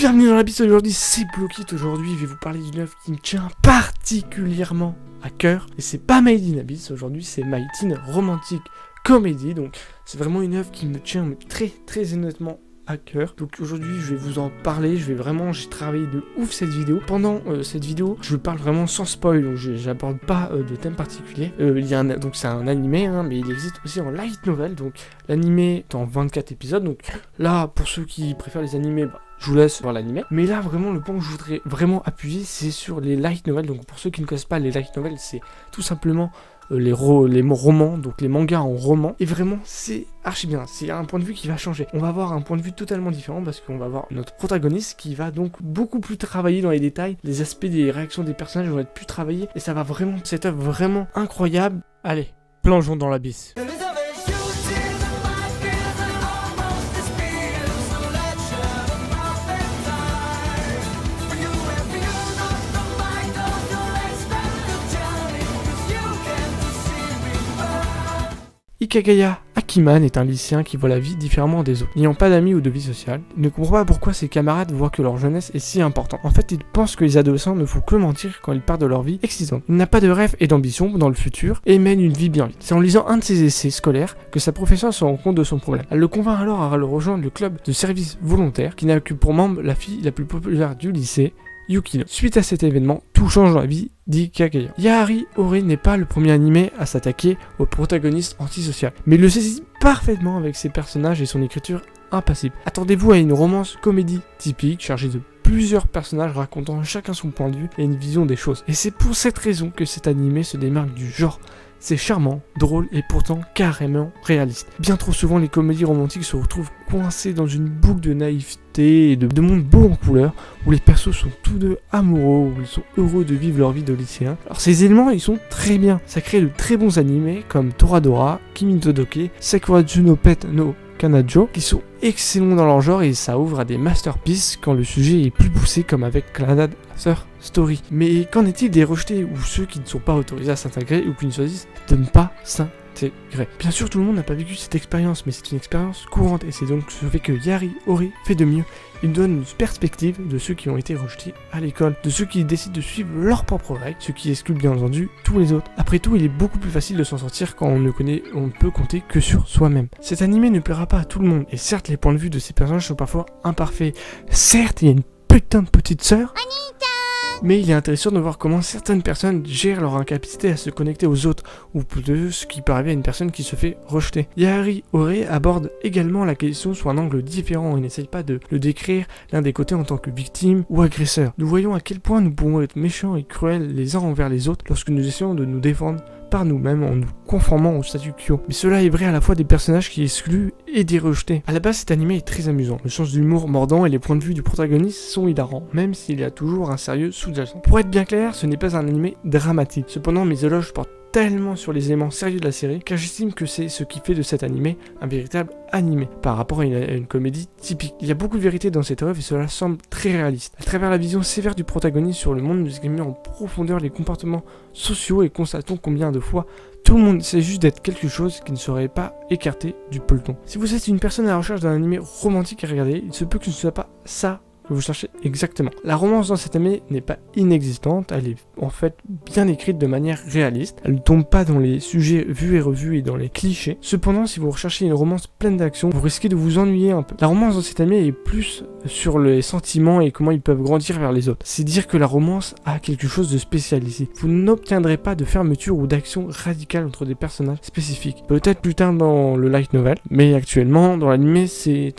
Bienvenue dans l'abysse. Aujourd'hui c'est Blockit. Aujourd'hui je vais vous parler d'une œuvre qui me tient particulièrement à cœur. Et c'est pas Made in Abyss, aujourd'hui c'est Made in Romantic Comedy. Donc c'est vraiment une œuvre qui me tient très honnêtement à cœur. Donc aujourd'hui je vais vous en parler, j'ai travaillé de ouf cette vidéo. Pendant cette vidéo je parle vraiment sans spoil, donc j'aborde pas de thème particulier. Donc c'est un animé, mais il existe aussi en light novel. Donc l'animé est en 24 épisodes, donc là pour ceux qui préfèrent les animés, je vous laisse voir l'animé. Mais là vraiment le point que je voudrais vraiment appuyer, c'est sur les light novels. Donc pour ceux qui ne connaissent pas les light novels, c'est tout simplement les romans, donc les mangas en roman. Et vraiment c'est archi bien, c'est un point de vue qui va changer. On va avoir un point de vue totalement différent parce qu'on va avoir notre protagoniste qui va donc beaucoup plus travailler dans les détails. Les aspects des réactions des personnages vont être plus travaillés et ça va vraiment, cette œuvre vraiment incroyable. Allez, plongeons dans l'abysse. Ikagaya Hachiman est un lycéen qui voit la vie différemment des autres. N'ayant pas d'amis ou de vie sociale, il ne comprend pas pourquoi ses camarades voient que leur jeunesse est si importante. En fait, il pense que les adolescents ne font que mentir quand ils parlent de leur vie excitante. Il n'a pas de rêve et d'ambition dans le futur et mène une vie bien vide. C'est en lisant un de ses essais scolaires que sa professeure se rend compte de son problème. Elle le convainc alors à le rejoindre le club de service volontaire qui n'a que pour membre la fille la plus populaire du lycée, Yukino. Suite à cet événement, tout change dans la vie d'Ikagaya. Yahari Ore n'est pas le premier animé à s'attaquer au protagoniste antisocial, mais il le saisit parfaitement avec ses personnages et son écriture impassible. Attendez-vous à une romance comédie typique, chargée de plusieurs personnages racontant chacun son point de vue et une vision des choses. Et c'est pour cette raison que cet animé se démarque du genre. C'est charmant, drôle et pourtant carrément réaliste. Bien trop souvent, les comédies romantiques se retrouvent coincées dans une boucle de naïveté et de monde beau en couleur, où les persos sont tous deux amoureux, où ils sont heureux de vivre leur vie de lycéen. Alors ces éléments, ils sont très bien. Ça crée de très bons animés comme Toradora, Kimi Todoke, Sakurazu no Pet no Kanajo, qui sont excellents dans leur genre et ça ouvre à des masterpieces quand le sujet est plus poussé comme avec Clannad After Story. Mais qu'en est-il des rejetés ou ceux qui ne sont pas autorisés à s'intégrer ou qui ne choisissent de ne pas s'intégrer? Bien sûr tout le monde n'a pas vécu cette expérience, mais c'est une expérience courante et c'est donc ce fait que Yahari Ore fait de mieux. Il donne une perspective de ceux qui ont été rejetés à l'école, de ceux qui décident de suivre leurs propres règles, ce qui exclut bien entendu tous les autres. Après tout, il est beaucoup plus facile de s'en sortir quand on ne peut compter que sur soi-même. Cet animé ne plaira pas à tout le monde, et certes les points de vue de ces personnages sont parfois imparfaits. Certes, il y a une putain de petite sœur, mais il est intéressant de voir comment certaines personnes gèrent leur incapacité à se connecter aux autres, ou plutôt ce qui peut arriver à une personne qui se fait rejeter. Yahari Ore aborde également la question sous un angle différent et n'essaye pas de le décrire l'un des côtés en tant que victime ou agresseur. Nous voyons à quel point nous pouvons être méchants et cruels les uns envers les autres lorsque nous essayons de nous défendre par nous-mêmes en nous conformant au statu quo. Mais cela est vrai à la fois des personnages qui excluent et des rejetés. À la base, cet animé est très amusant. Le sens d'humour mordant et les points de vue du protagoniste sont hilarants, même s'il y a toujours un sérieux sous-jacent. Pour être bien clair, ce n'est pas un animé dramatique. Cependant, mes éloges portent tellement sur les éléments sérieux de la série, car j'estime que c'est ce qui fait de cet animé un véritable animé, par rapport à une comédie typique. Il y a beaucoup de vérité dans cette œuvre et cela semble très réaliste. À travers la vision sévère du protagoniste sur le monde, nous examinons en profondeur les comportements sociaux et constatons combien de fois tout le monde essaie juste d'être quelque chose qui ne serait pas écarté du peloton. Si vous êtes une personne à la recherche d'un animé romantique à regarder, il se peut que ce ne soit pas ça que vous cherchez exactement. La romance dans cet animé n'est pas inexistante, elle est en fait bien écrite de manière réaliste, elle ne tombe pas dans les sujets vus et revus et dans les clichés. Cependant, si vous recherchez une romance pleine d'action, vous risquez de vous ennuyer un peu. La romance dans cet animé est plus sur les sentiments et comment ils peuvent grandir vers les autres. C'est dire que la romance a quelque chose de spécial ici. Vous n'obtiendrez pas de fermeture ou d'action radicale entre des personnages spécifiques. Peut-être plus tard dans le light novel, mais actuellement dans l'animé c'est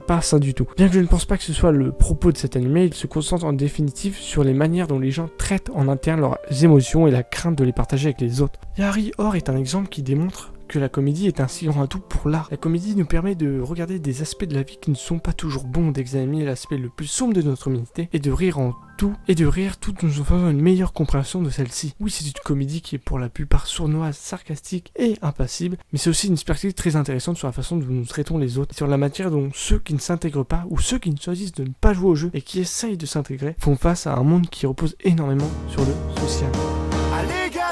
pas ça du tout. Bien que je ne pense pas que ce soit le propos de cet animé, il se concentre en définitive sur les manières dont les gens traitent en interne leurs émotions et la crainte de les partager avec les autres. Yahari Ore est un exemple qui démontre que la comédie est un si grand atout pour l'art. La comédie nous permet de regarder des aspects de la vie qui ne sont pas toujours bons, d'examiner l'aspect le plus sombre de notre humanité et de rire tout en nous faisant une meilleure compréhension de celle-ci. Oui, c'est une comédie qui est pour la plupart sournoise, sarcastique et impassible, mais c'est aussi une perspective très intéressante sur la façon dont nous traitons les autres, et sur la matière dont ceux qui ne s'intègrent pas ou ceux qui ne choisissent de ne pas jouer au jeu et qui essayent de s'intégrer font face à un monde qui repose énormément sur le social.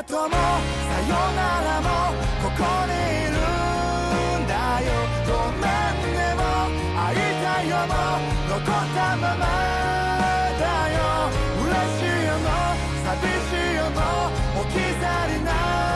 さよならもここにいるんだよごめんねも会いたいよも残ったままも置き去りな